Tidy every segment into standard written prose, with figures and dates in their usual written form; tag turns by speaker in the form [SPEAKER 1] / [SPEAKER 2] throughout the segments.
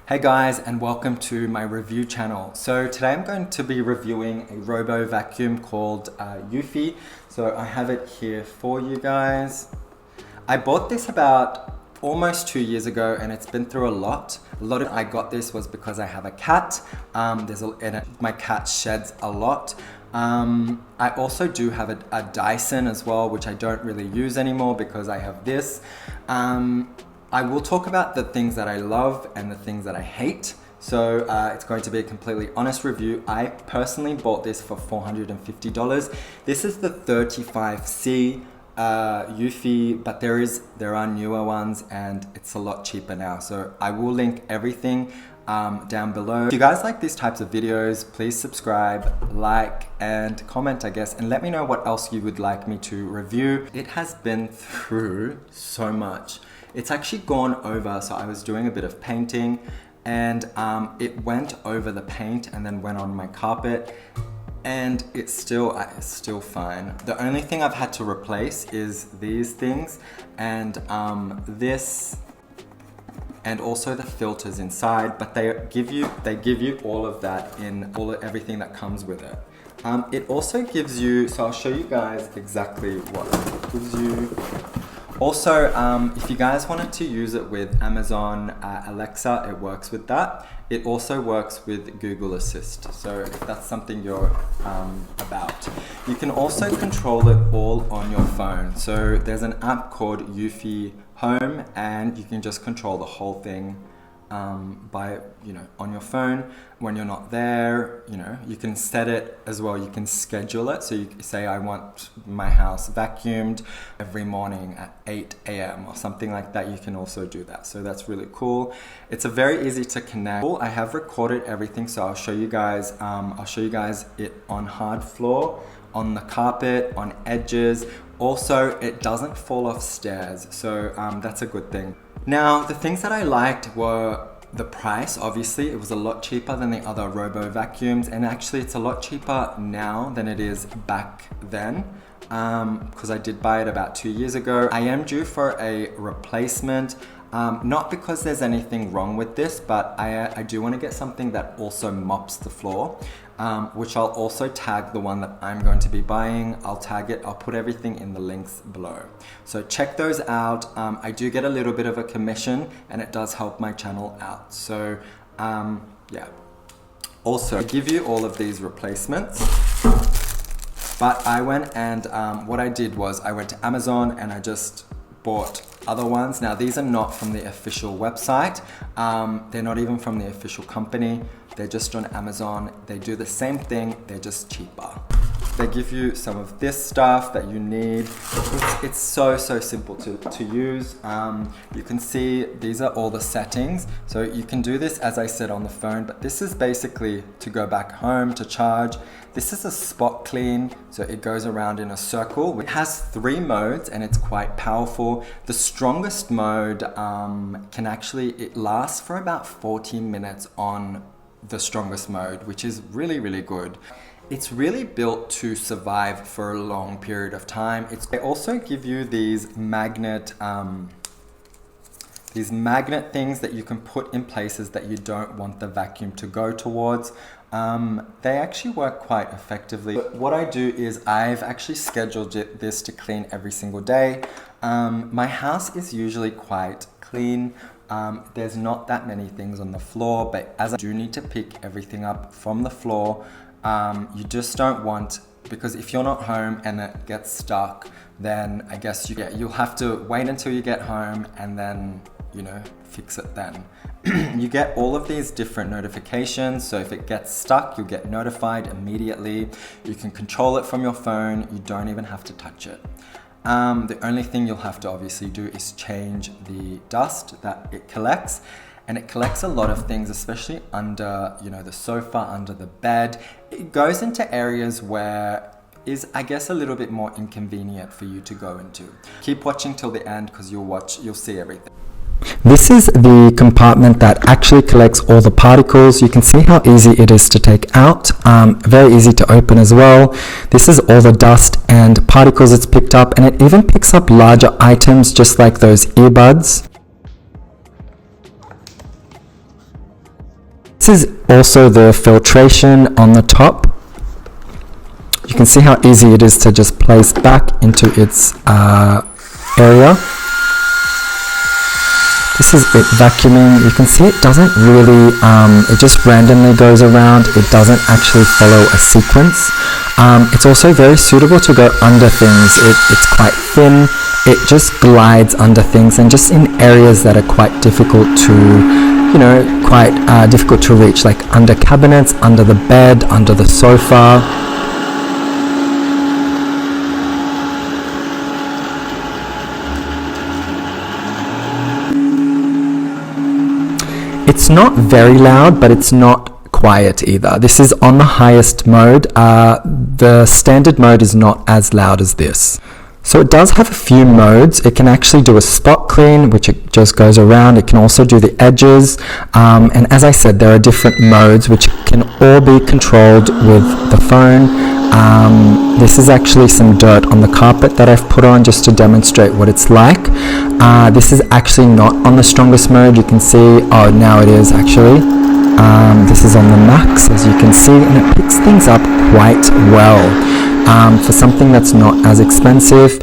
[SPEAKER 1] Hey guys, and welcome to my review channel. So today I'm going to be reviewing a Robo vacuum called Eufy. So I have it here for you guys. I bought this about almost 2 years ago and it's been through a lot. I got this was because I have a cat. My cat sheds a lot. I also do have a Dyson as well, which I don't really use anymore because I have this. I will talk about the things that I love and the things that I hate. So it's going to be a completely honest review. I personally bought this for $450. This is the 35C Eufy, but there are newer ones and it's a lot cheaper now. So I will link everything down below. If you guys like these types of videos, please subscribe, like, and comment, I guess, and let me know what else you would like me to review. It has been through so much. It's actually gone over, so I was doing a bit of painting and it went over the paint and then went on my carpet, and it's still fine. The only thing I've had to replace is these things and this, and also the filters inside, but they give you all of that in everything that comes with it. It also gives you, so I'll show you guys exactly what it gives you. Also, if you guys wanted to use it with Amazon Alexa, it works with that. It also works with Google Assist, so if that's something you're about. You can also control it all on your phone. So there's an app called Eufy Home, and you can just control the whole thing by, on your phone. When you're not there, you can set it as well. You can schedule it. So you can say, I want my house vacuumed every morning at 8 a.m. or something like that. You can also do that. So that's really cool. It's a very easy to connect. I have recorded everything, so I'll show you guys. It on hard floor, on the carpet, on edges. Also, it doesn't fall off stairs, so that's a good thing. Now, the things that I liked were the price. Obviously, it was a lot cheaper than the other Robo vacuums, and actually it's a lot cheaper now than it is back then, because I did buy it about 2 years ago. I am due for a replacement, not because there's anything wrong with this, but I do want to get something that also mops the floor, which I'll also tag the one that I'm going to be buying. I'll tag it, I'll put everything in the links below. So check those out. I do get a little bit of a commission and it does help my channel out. So yeah. Also, I give you all of these replacements, but I went and what I did was I went to Amazon and I just bought other ones. Now these are not from the official website. They're not even from the official company. They're just on Amazon. They do the same thing, they're just cheaper. They give you some of this stuff that you need. It's so simple to use. You can see these are all the settings. So you can do this, as I said, on the phone, but this is basically to go back home to charge. This is a spot clean, so it goes around in a circle. It has 3 modes and it's quite powerful. The strongest mode it lasts for about 14 minutes on the strongest mode, which is really good. It's really built to survive for a long period of time. They also give you these magnet things that you can put in places that you don't want the vacuum to go towards. They actually work quite effectively. But what I do is I've actually scheduled this to clean every single day. My house is usually quite clean. There's not that many things on the floor, but as I do need to pick everything up from the floor, you just don't want, because if you're not home and it gets stuck, then I guess you'll have to wait until you get home and then, fix it then. You get all of these different notifications, so if it gets stuck, you'll get notified immediately. You can control it from your phone, you don't even have to touch it. The only thing you'll have to obviously do is change the dust that it collects, and it collects a lot of things, especially under, the sofa, under the bed. It goes into areas where is, I guess, a little bit more inconvenient for you to go into. Keep watching till the end because you'll see everything. This is the compartment that actually collects all the particles. You can see how easy it is to take out, very easy to open as well. This is all the dust and particles it's picked up, and it even picks up larger items just like those earbuds. this is also the filtration on the top. You can see how easy it is to just place back into its area. This is it vacuuming. You can see it doesn't really, it just randomly goes around. It doesn't actually follow a sequence. It's also very suitable to go under things. It's quite thin. It just glides under things and just in areas that are quite difficult to, you know, quite difficult to reach, like under cabinets, under the bed, under the sofa. It's not very loud, but it's not quiet either. This is on the highest mode. The standard mode is not as loud as this. So it does have a few modes. It can actually do a spot clean, which it just goes around. It can also do the edges. And as I said, there are different modes which can all be controlled with the phone. This is actually some dirt on the carpet that I've put on just to demonstrate what it's like. This is actually not on the strongest mode. You can see, oh, now it is actually. This is on the max, as you can see, and it picks things up quite well for something that's not as expensive.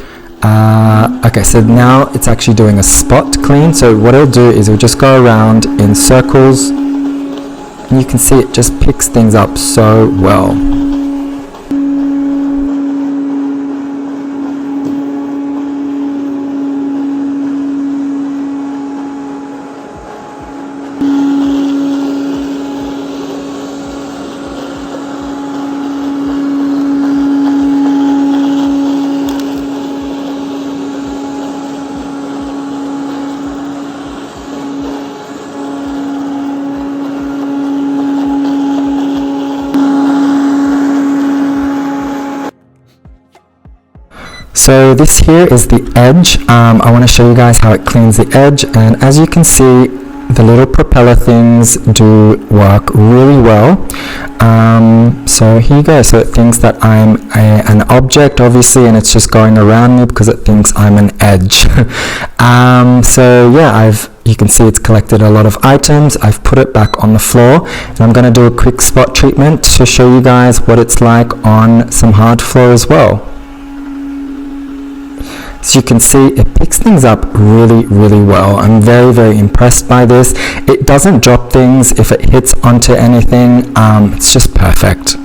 [SPEAKER 1] Okay, so now it's actually doing a spot clean. So what it'll do is it'll just go around in circles, and you can see it just picks things up so well. So this here is the edge. I want to show you guys how it cleans the edge, and as you can see, the little propeller things do work really well. So here you go. So it thinks that I'm an object, obviously, and it's just going around me because it thinks I'm an edge. So yeah, you can see it's collected a lot of items. I've put it back on the floor, and I'm going to do a quick spot treatment to show you guys what it's like on some hard floor as well. So you can see it picks things up really, really well. I'm very, very impressed by this. It doesn't drop things if it hits onto anything. It's just perfect.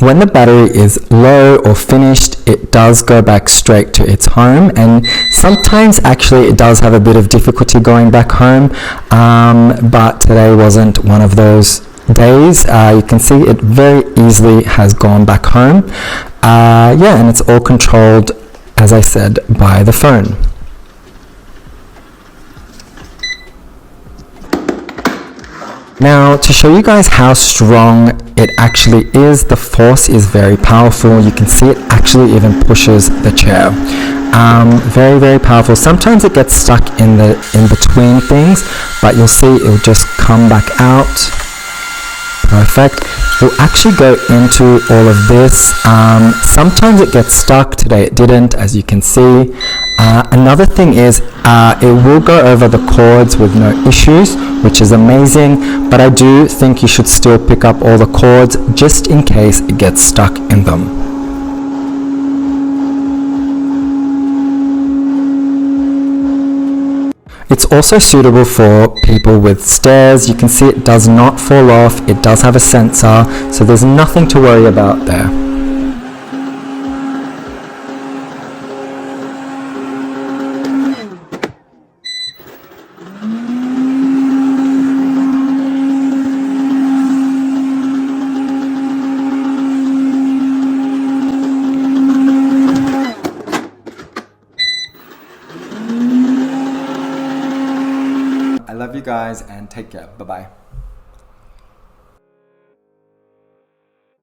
[SPEAKER 1] When the battery is low or finished, it does go back straight to its home, and sometimes actually it does have a bit of difficulty going back home, but today wasn't one of those days. You can see it very easily has gone back home. Yeah, and it's all controlled, as I said, by the phone. Now, to show you guys how strong it actually is, the force is very powerful. You can see it actually even pushes the chair. Very, very powerful. Sometimes it gets stuck in between things, but you'll see it'll just come back out. Perfect. We'll actually go into all of this. Sometimes it gets stuck. Today it didn't, as you can see. Another thing is it will go over the cords with no issues, which is amazing, but I do think you should still pick up all the cords just in case it gets stuck in them. It's also suitable for people with stairs. You can see it does not fall off. It does have a sensor, so there's nothing to worry about there. I love you guys and take care. Bye-bye.